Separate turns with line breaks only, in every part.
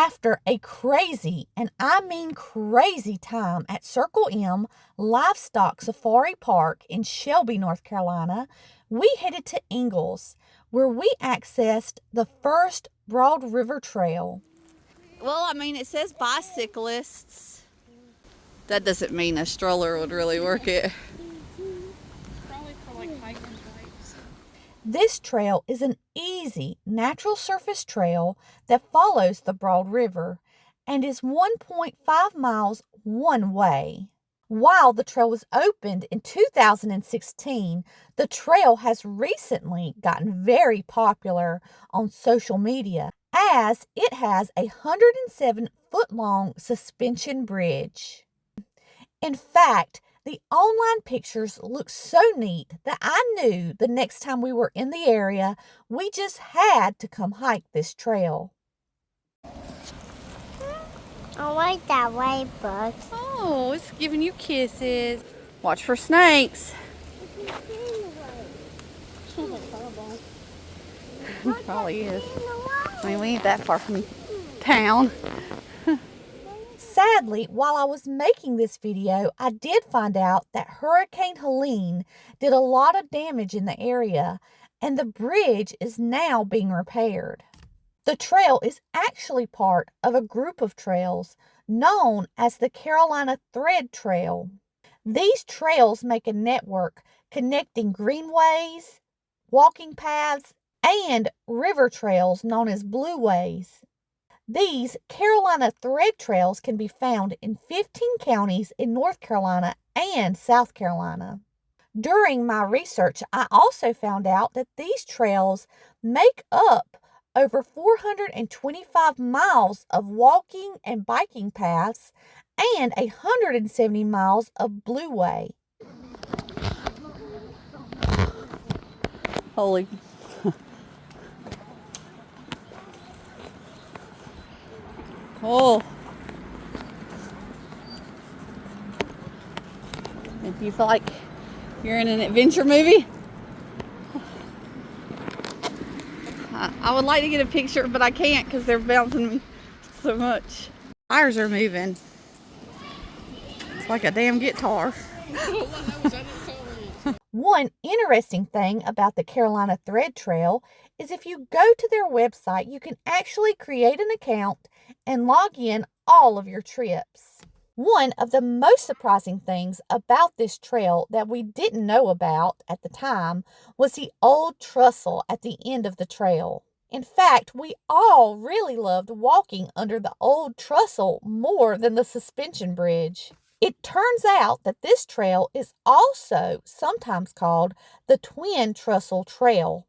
After a crazy, and I mean crazy time at Circle M Livestock Safari Park in Shelby, North Carolina, we headed to Ingalls, where we accessed the first Broad River Trail. Well, I mean, it says bicyclists. That doesn't mean a stroller would really work it.
Probably for like hiking bikes.
This trail is an easy, natural surface trail that follows the Broad River and is 1.5 miles one way. While the trail was opened in 2016, the trail has recently gotten very popular on social media as it has a 107-foot-long suspension bridge. In fact, the online pictures look so neat that I knew the next time we were in the area, we just had to come hike this trail.
I like that white book.
Oh, it's giving you kisses. Watch for snakes. Probably is. I mean, we ain't that far from town. Sadly, while I was making this video, I did find out that Hurricane Helene did a lot of damage in the area, and the bridge is now being repaired. The trail is actually part of a group of trails known as the Carolina Thread Trail. These trails make a network connecting greenways, walking paths, and river trails known as blueways. These Carolina Thread Trails can be found in 15 counties in North Carolina and South Carolina. During my research, I also found out that these trails make up over 425 miles of walking and biking paths and 170 miles of blueway. Holy. Oh. If you feel like you're in an adventure movie, I would like to get a picture, but I can't because they're bouncing me so much. Tires are moving. It's like a damn guitar. One interesting thing about the Carolina Thread Trail is if you go to their website, you can actually create an account and log in all of your trips. One of the most surprising things about this trail that we didn't know about at the time was the old trestle at the end of the trail. In fact, we all really loved walking under the old trestle more than the suspension bridge. It turns out that this trail is also sometimes called the Twin Trestle Trail.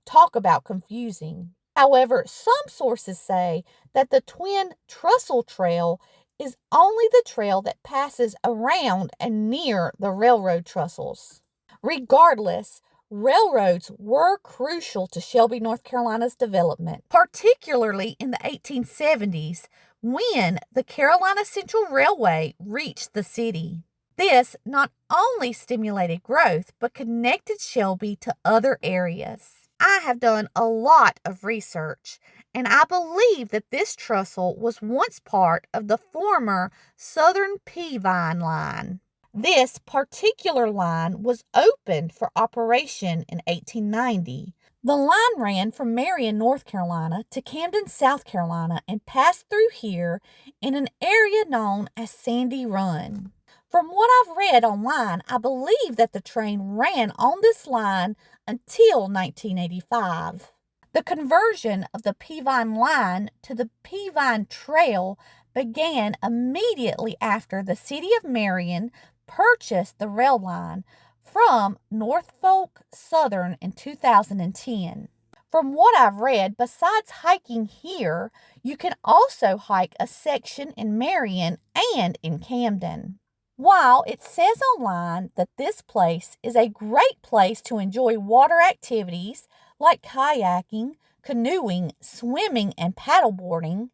Talk about confusing. However, some sources say that the Twin Trestle Trail is only the trail that passes around and near the railroad trestles. Regardless, railroads were crucial to Shelby, North Carolina's development, particularly in the 1870s when the Carolina Central Railway reached the city. This not only stimulated growth, but connected Shelby to other areas. I have done a lot of research, and I believe that this trestle was once part of the former Southern Peavine Line. This particular line was opened for operation in 1890. The line ran from Marion, North Carolina to Camden, South Carolina, and passed through here in an area known as Sandy Run. From what I've read online, I believe that the train ran on this line until 1985. The conversion of the Peavine Line to the Peavine Trail began immediately after the city of Marion purchased the rail line from Norfolk Southern in 2010. From what I've read, besides hiking here, you can also hike a section in Marion and in Camden. While it says online that this place is a great place to enjoy water activities like kayaking, canoeing, swimming, and paddleboarding,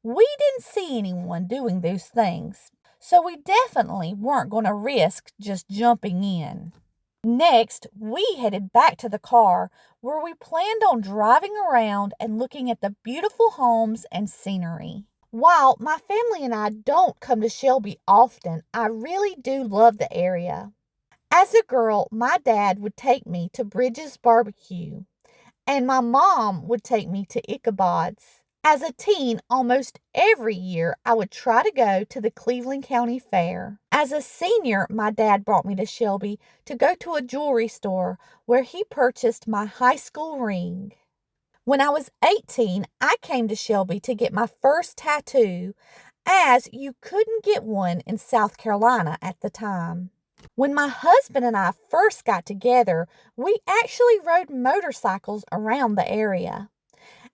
we didn't see anyone doing those things, so we definitely weren't going to risk just jumping in. Next, we headed back to the car where we planned on driving around and looking at the beautiful homes and scenery. While my family and I don't come to Shelby often, I really do love the area. As a girl, my dad would take me to Bridges Barbecue, and my mom would take me to Ichabod's. As a teen, almost every year, I would try to go to the Cleveland County Fair. As a senior, my dad brought me to Shelby to go to a jewelry store where he purchased my high school ring. When I was 18, I came to Shelby to get my first tattoo, as you couldn't get one in South Carolina at the time. When my husband and I first got together, we actually rode motorcycles around the area.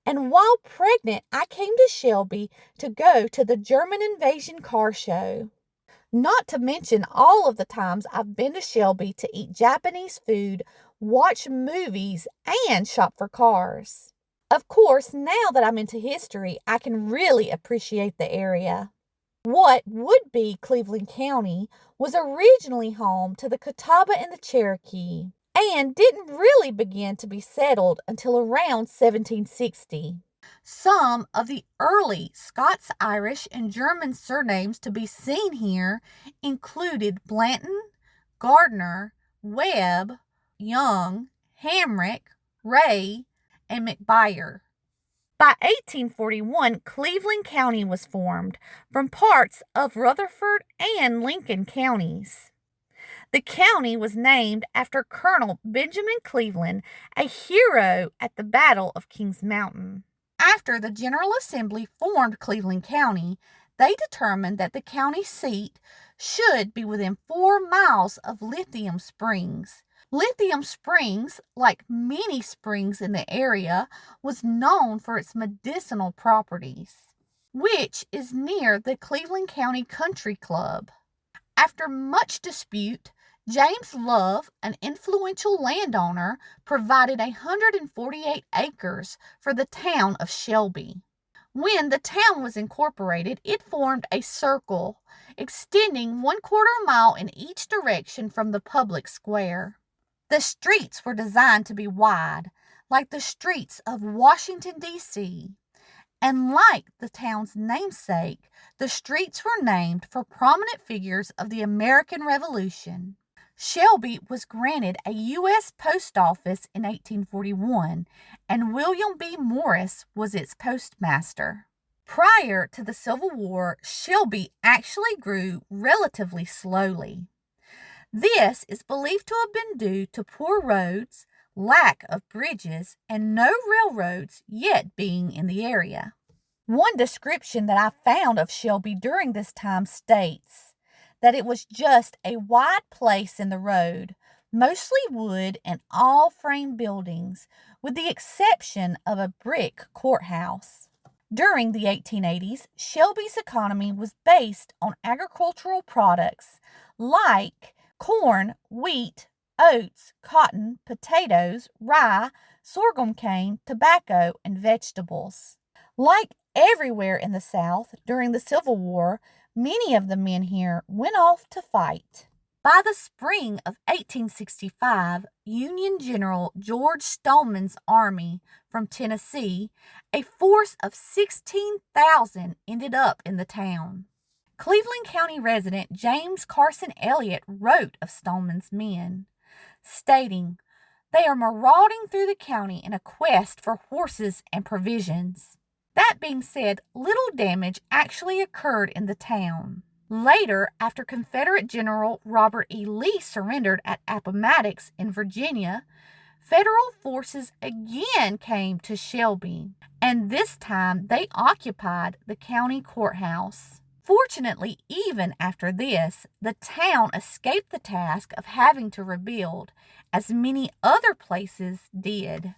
And while pregnant, I came to Shelby to go to the German Invasion car show. Not to mention all of the times I've been to Shelby to eat Japanese food, watch movies, and shop for cars. Of course, now that I'm into history, I can really appreciate the area. What would be Cleveland County was originally home to the Catawba and the Cherokee, and didn't really begin to be settled until around 1760. Some of the early Scots, Irish, and German surnames to be seen here included Blanton, Gardner, Webb, Young, Hamrick, Ray, and McBuyer. By 1841, Cleveland County was formed from parts of Rutherford and Lincoln counties. The county was named after Colonel Benjamin Cleveland, a hero at the Battle of Kings Mountain. After the General Assembly formed Cleveland County, they determined that the county seat should be within 4 miles of Lithium Springs. Lithium Springs, like many springs in the area, was known for its medicinal properties, which is near the Cleveland County Country Club. After much dispute, James Love, an influential landowner, provided 148 acres for the town of Shelby. When the town was incorporated, it formed a circle extending 1/4 mile in each direction from the public square. The streets were designed to be wide, like the streets of Washington, D.C., and like the town's namesake, the streets were named for prominent figures of the American Revolution. Shelby was granted a U.S. post office in 1841, and William B. Morris was its postmaster. Prior to the Civil War, Shelby actually grew relatively slowly. This is believed to have been due to poor roads, lack of bridges, and no railroads yet being in the area. One description that I found of Shelby during this time states that it was just a wide place in the road, mostly wood and all frame buildings, with the exception of a brick courthouse. During the 1880s, Shelby's economy was based on agricultural products like corn, wheat, oats, cotton, potatoes, rye, sorghum cane, tobacco, and vegetables. Like everywhere in the South during the Civil War, many of the men here went off to fight. By the spring of 1865, Union General George Stoneman's army from Tennessee, a force of 16,000, ended up in the town. Cleveland County resident James Carson Elliott wrote of Stoneman's men, stating, "They are marauding through the county in a quest for horses and provisions." That being said, little damage actually occurred in the town. Later, after Confederate General Robert E. Lee surrendered at Appomattox in Virginia, Federal forces again came to Shelby, and this time they occupied the county courthouse. Fortunately, even after this, the town escaped the task of having to rebuild, as many other places did.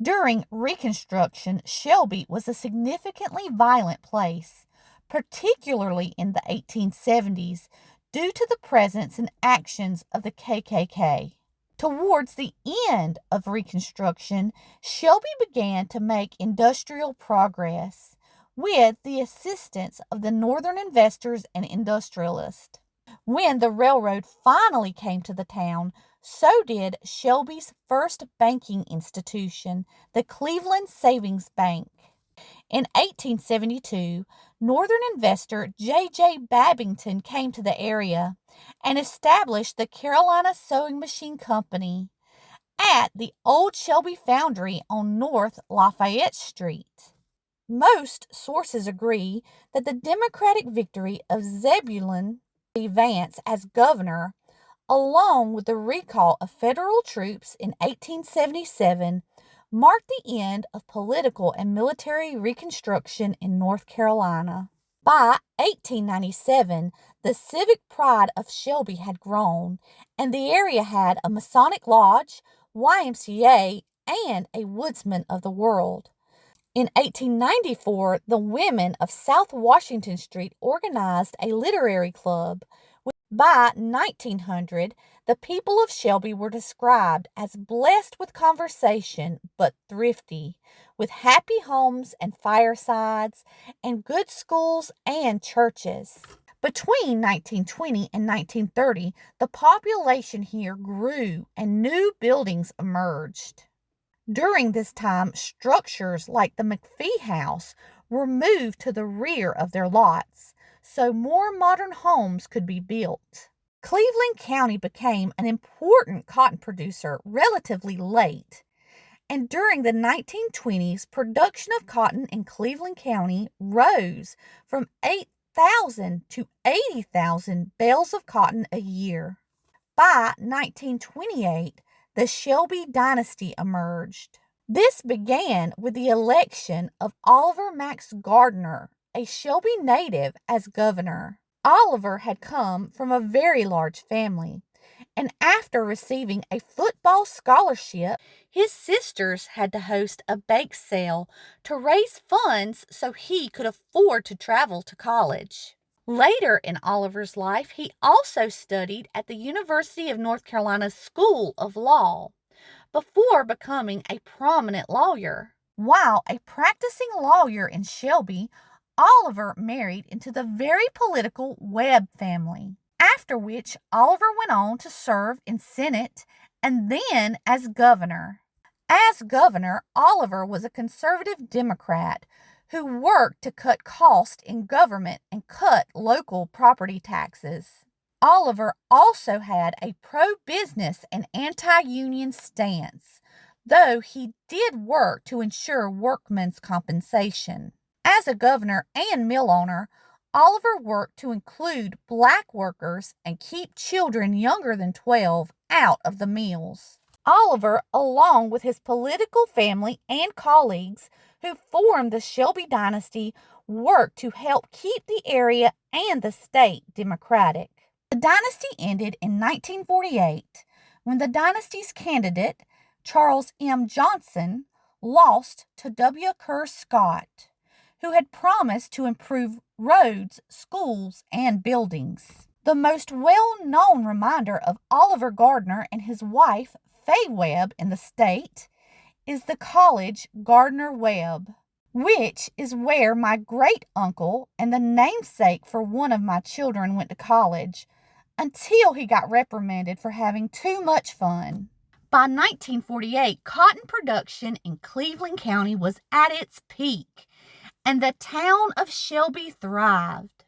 During Reconstruction, Shelby was a significantly violent place, particularly in the 1870s, due to the presence and actions of the KKK. Towards the end of Reconstruction, Shelby began to make industrial progress, with the assistance of the Northern investors and industrialists. When the railroad finally came to the town, So did Shelby's first banking institution, the Cleveland Savings Bank. In 1872, Northern investor J.J. Babington came to the area and established the Carolina Sewing Machine Company at the old Shelby Foundry on North Lafayette Street. Most sources agree that the Democratic victory of Zebulon Vance as governor, along with the recall of federal troops in 1877, marked the end of political and military reconstruction in North Carolina. By 1897, the civic pride of Shelby had grown, and the area had a Masonic Lodge, YMCA, and a Woodsman of the World. In 1894, the women of South Washington Street organized a literary club. By 1900, the people of Shelby were described as blessed with conversation but thrifty, with happy homes and firesides, and good schools and churches. Between 1920 and 1930, the population here grew and new buildings emerged. During this time, structures like the McPhee House were moved to the rear of their lots, so more modern homes could be built. Cleveland County became an important cotton producer relatively late, and during the 1920s, production of cotton in Cleveland County rose from 8,000 to 80,000 bales of cotton a year. By 1928, the Shelby dynasty emerged. This began with the election of Oliver Max Gardner, a Shelby native, as governor. Oliver had come from a very large family, and after receiving a football scholarship, his sisters had to host a bake sale to raise funds so he could afford to travel to college. Later in Oliver's life, he also studied at the University of North Carolina's School of Law before becoming a prominent lawyer. While a practicing lawyer in Shelby, Oliver married into the very political Webb family, after which Oliver went on to serve in Senate and then as governor. As governor, Oliver was a conservative Democrat who worked to cut costs in government and cut local property taxes. Oliver also had a pro-business and anti-union stance, though he did work to ensure workmen's compensation. As a governor and mill owner, Oliver worked to include black workers and keep children younger than 12 out of the mills. Oliver, along with his political family and colleagues who formed the Shelby dynasty, worked to help keep the area and the state democratic. The dynasty ended in 1948 when the dynasty's candidate, Charles M. Johnson, lost to W. Kerr Scott, who had promised to improve roads, schools, and buildings. The most well-known reminder of Oliver Gardner and his wife, Fay Webb, in the state is the college Gardner-Webb, which is where my great-uncle and the namesake for one of my children went to college, until he got reprimanded for having too much fun. By 1948, cotton production in Cleveland County was at its peak, and the town of Shelby thrived.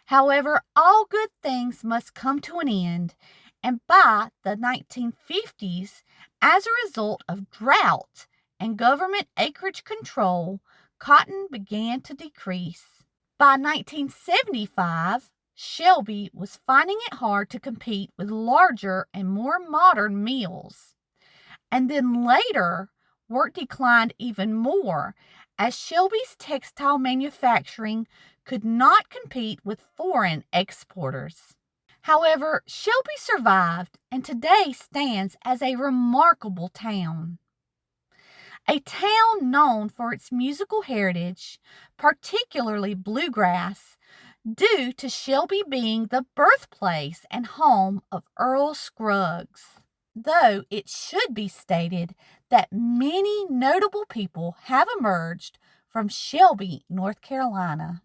However, all good things must come to an end, and by the 1950s, as a result of drought and government acreage control, cotton began to decrease. By 1975, Shelby was finding it hard to compete with larger and more modern mills. And then later, work declined even more as Shelby's textile manufacturing could not compete with foreign exporters. However, Shelby survived and today stands as a remarkable town. A town known for its musical heritage, particularly bluegrass, due to Shelby being the birthplace and home of Earl Scruggs. Though it should be stated that many notable people have emerged from Shelby, North Carolina.